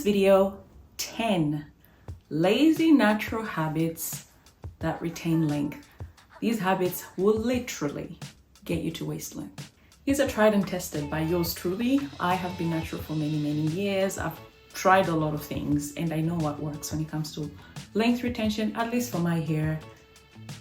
this video 10 lazy natural habits that retain length. These habits will literally get you to waist length. These are tried and tested by yours truly. I have been natural for many years. I've tried a lot of things and I know what works when it comes to length retention, at least for my hair,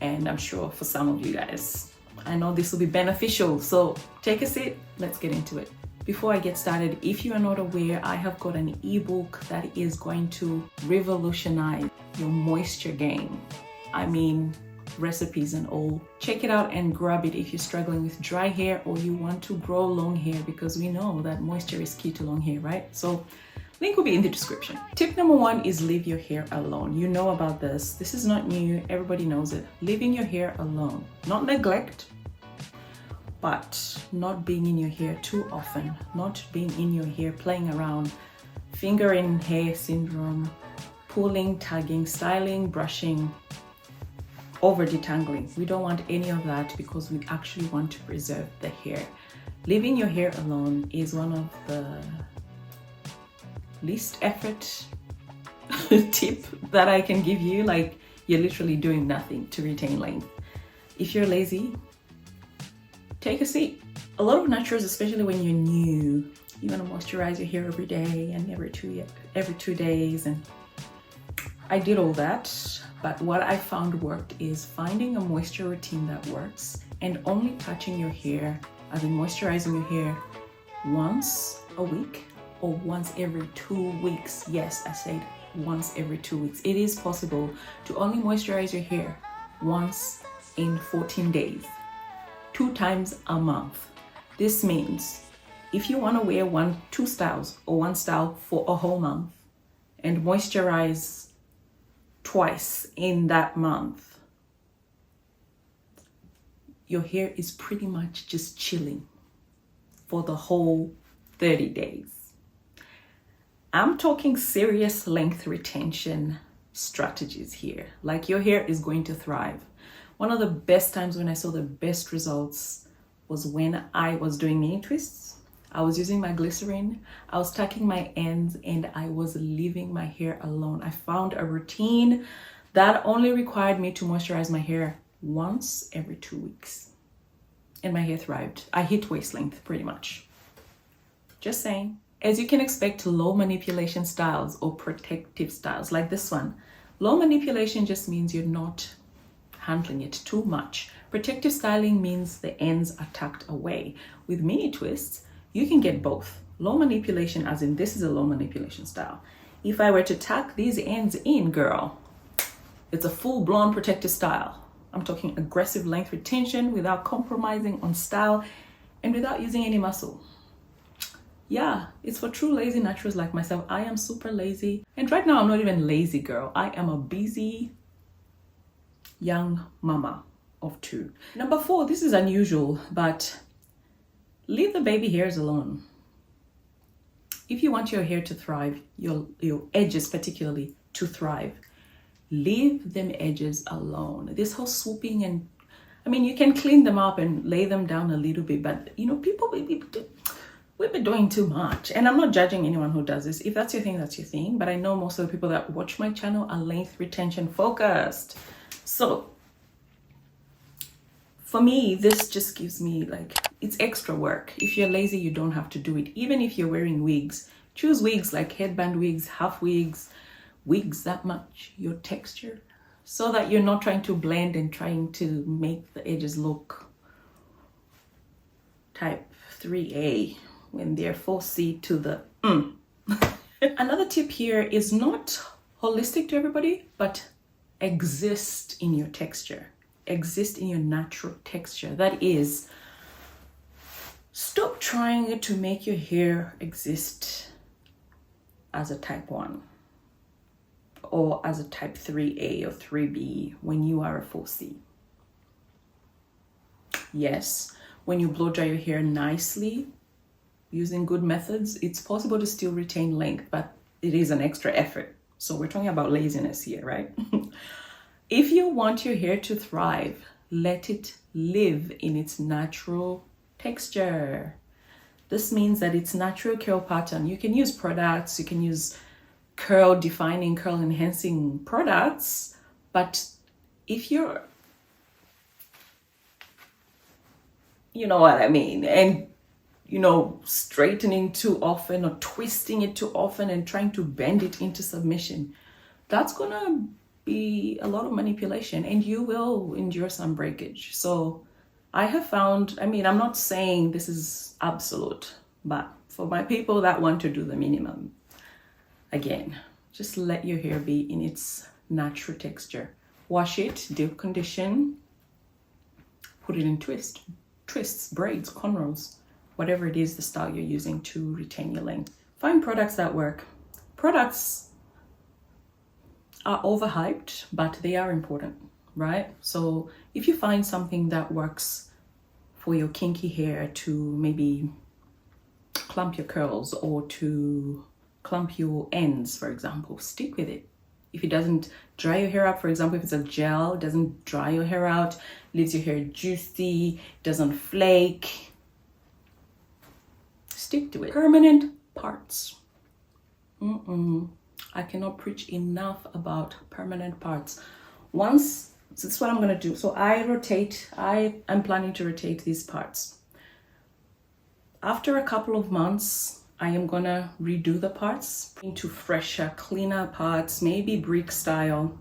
and I'm sure for some of you guys. I know this will be beneficial, so take a seat, let's get into it. Before I get started, if you are not aware, I have got an ebook that is going to revolutionize your moisture game. I mean, recipes and all. Check it out and grab it if you're struggling with dry hair or you want to grow long hair, because we know that moisture is key to long hair, right? So link will be in the description. Tip number 1 is leave your hair alone. You know about this. This is not new. Everybody knows it. Leaving your hair alone. Not neglect, but not being in your hair too often. Not being in your hair, playing around, finger in hair syndrome, pulling, tugging, styling, brushing, over detangling. We don't want any of that because we actually want to preserve the hair. Leaving your hair alone is one of the least effort tip that I can give you. Like, you're literally doing nothing to retain length. If you're lazy, take a seat. A lot of naturals, especially when you're new, you want to moisturize your hair every day and every two days, and I did all that. But what I found worked is finding a moisture routine that works and only touching your hair, as in moisturizing your hair, once a week or once every 2 weeks. Yes, I said once every 2 weeks. It is possible to only moisturize your hair once in 14 days, 2 times a month. This means if you want to wear 2 styles or 1 style for a whole month and moisturize twice in that month, your hair is pretty much just chilling for the whole 30 days. I'm talking serious length retention strategies here. Like, your hair is going to thrive. One of the best times when I saw the best results was when I was doing mini twists. I was using my glycerin, I was tucking my ends, and I was leaving my hair alone. I found a routine that only required me to moisturize my hair once every 2 weeks. And my hair thrived. I hit waist length pretty much. Just saying. As you can expect, low manipulation styles or protective styles like this one. Low manipulation just means you're not handling it too much. Protective styling means the ends are tucked away. With mini twists, you can get both. Low manipulation, as in this is a low manipulation style. If I were to tuck these ends in, girl, it's a full-blown protective style. I'm talking aggressive length retention without compromising on style and without using any muscle. Yeah, it's for true lazy naturals like myself. I am super lazy. And right now I'm not even lazy, girl. I am a busy young mama of 2. Number 4, this is unusual, but leave the baby hairs alone. If you want your hair to thrive, your edges particularly to thrive, leave them edges alone. This whole swooping, and I mean, you can clean them up and lay them down a little bit, but you know, we've been doing too much. And I'm not judging anyone who does this. If that's your thing, that's your thing. But I know most of the people that watch my channel are length retention focused. So for me, this just gives me, like, it's extra work. If you're lazy, you don't have to do it. Even if you're wearing wigs, choose wigs like headband wigs, half wigs, wigs that match your texture, so that you're not trying to blend and trying to make the edges look type 3A when they're 4C to the Another tip here is not holistic to everybody, but exist in your texture. Exist in your natural texture. That is, stop trying to make your hair exist as a type 1 or as a type 3A or 3B when you are a 4C. Yes, when you blow dry your hair nicely using good methods, it's possible to still retain length, but it is an extra effort. So we're talking about laziness here, right? If you want your hair to thrive, let it live in its natural texture. This means that its natural curl pattern, you can use products, you can use curl defining, curl enhancing products, but if you're, you know what I mean, and straightening too often or twisting it too often and trying to bend it into submission, that's gonna be a lot of manipulation and you will endure some breakage. So I have found, I'm not saying this is absolute, but for my people that want to do the minimum, again, just let your hair be in its natural texture. Wash it, deep condition, put it in twists, braids, cornrows, whatever it is, the style you're using to retain your length. Find products that work. Products are overhyped, but they are important, right? So if you find something that works for your kinky hair to maybe clump your curls or to clump your ends, for example, stick with it. If it doesn't dry your hair out, for example, if it's a gel, it doesn't dry your hair out, leaves your hair juicy, doesn't flake, stick to it. Permanent parts. I cannot preach enough about permanent parts. This is what I'm going to do. So I'm planning to rotate these parts. After a couple of months, I am going to redo the parts into fresher, cleaner parts, maybe brick style.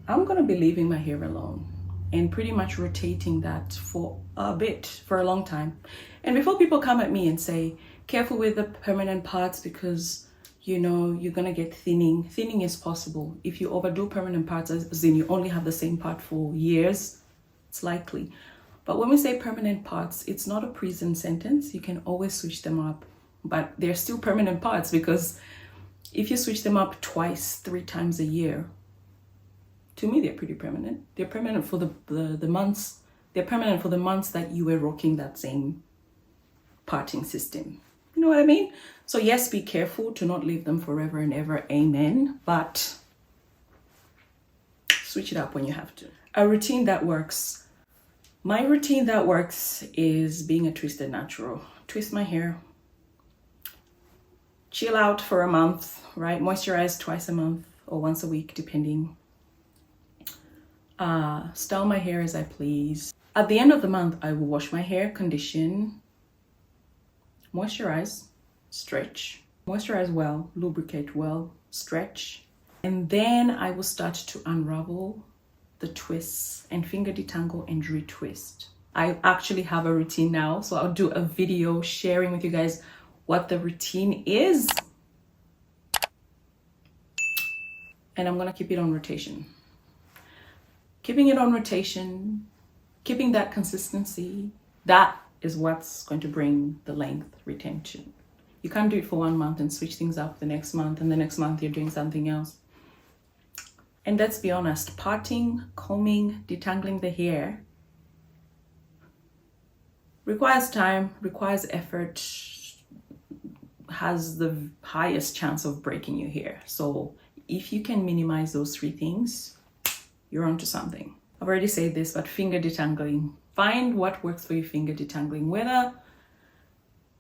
I'm going to be leaving my hair alone and pretty much rotating that for a long time. And before people come at me and say, careful with the permanent parts because you're going to get thinning. Thinning is possible. If you overdo permanent parts, as in you only have the same part for years, it's likely. But when we say permanent parts, it's not a present sentence. You can always switch them up, but they're still permanent parts because if you switch them up twice, 3 times a year, to me, they're pretty permanent. They're permanent for the months. They're permanent for the months that you were rocking that same parting system. You know what I mean? So yes, be careful to not leave them forever and ever. Amen. But switch it up when you have to. A routine that works. My routine that works is being a twisted natural. Twist my hair. Chill out for a month, right? Moisturize twice a month or once a week, depending. Style my hair as I please. At the end of the month, I will wash my hair, condition, moisturize, stretch, moisturize well, lubricate well, stretch, and then I will start to unravel the twists and finger detangle and retwist. I actually have a routine now, so I'll do a video sharing with you guys what the routine is, and I'm gonna keep it on rotation. Keeping it on rotation, keeping that consistency, that is what's going to bring the length retention. You can't do it for 1 month and switch things up the next month, and the next month you're doing something else. And let's be honest, parting, combing, detangling the hair requires time, requires effort, has the highest chance of breaking your hair. So if you can minimize those 3 things, you're onto something. I've already said this, but finger detangling. Find what works for your finger detangling, whether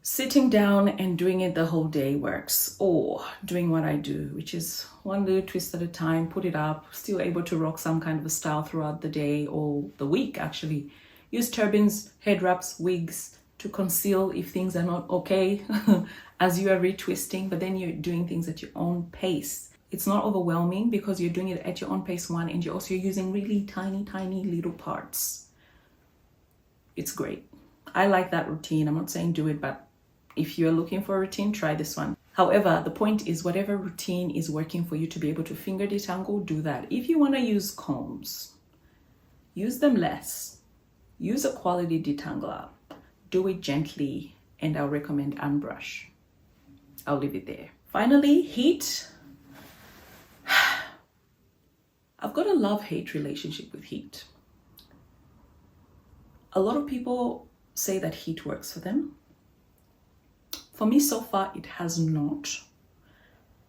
sitting down and doing it the whole day works, or doing what I do, which is 1 little twist at a time, put it up, still able to rock some kind of a style throughout the day or the week actually. Use turbans, head wraps, wigs to conceal if things are not okay as you are retwisting, but then you're doing things at your own pace. It's not overwhelming because you're doing it at your own pace, one, and you're also using really tiny little parts. It's great. I like that routine. I'm not saying do it, but if you're looking for a routine, try this one. However, the point is whatever routine is working for you to be able to finger detangle, do that. If you want to use combs, use them less. Use a quality detangler. Do it gently, and I'll recommend unbrush. I'll leave it there. Finally, heat. I've got a love-hate relationship with heat. A lot of people say that heat works for them. For me, so far, it has not.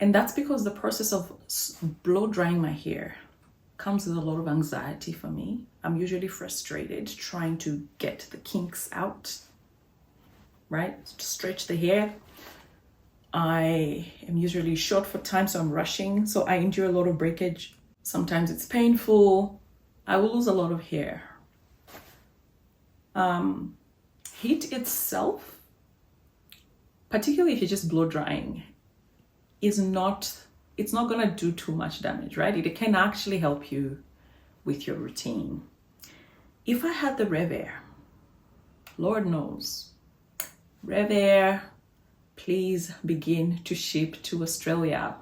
And that's because the process of blow drying my hair comes with a lot of anxiety for me. I'm usually frustrated trying to get the kinks out, right? To stretch the hair. I am usually short for time, so I'm rushing. So I endure a lot of breakage. Sometimes it's painful. I will lose a lot of hair. Heat itself, particularly if you're just blow drying, it's not gonna do too much damage, right? It can actually help you with your routine. If I had the Rev Air, Lord knows, Rev Air, please begin to ship to Australia,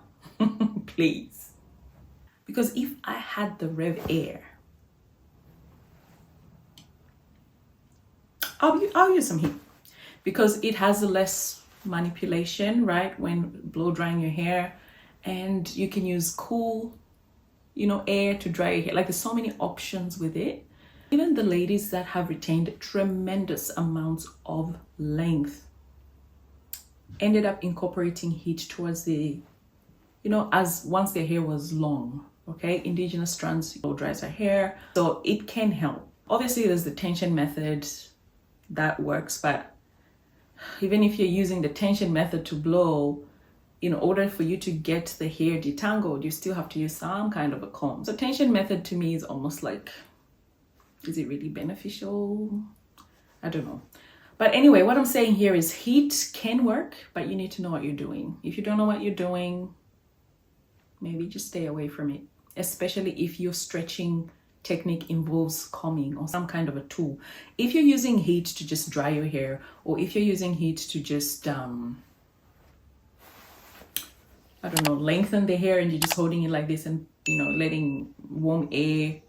please. Because if I had the Rev Air, I'll use some heat because it has less manipulation, right? When blow drying your hair, and you can use cool, air to dry your hair. Like there's so many options with it. Even the ladies that have retained tremendous amounts of length ended up incorporating heat towards the, as once their hair was long, okay? Indigenous strands blow dries our hair, so it can help. Obviously there's the tension method that works, but even if you're using the tension method to blow, in order for you to get the hair detangled, you still have to use some kind of a comb. So tension method to me is almost like, is it really beneficial? I don't know. But anyway, what I'm saying here is heat can work, but you need to know what you're doing. If you don't know what you're doing, maybe just stay away from it, especially if your stretching technique involves combing or some kind of a tool. If you're using heat to just dry your hair, or if you're using heat to just I don't know, lengthen the hair, and you're just holding it like this and letting warm air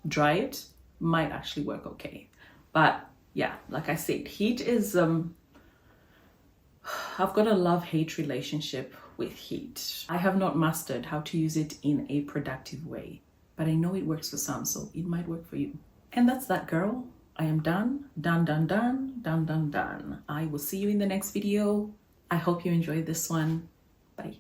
dry it, might actually work okay. But yeah, like I said, heat is I've got a love-hate relationship with heat. I have not mastered how to use it in a productive way, but I know it works for some, so it might work for you. And that's that, girl. I am done. Done. I will see you in the next video. I hope you enjoyed this one. Bye.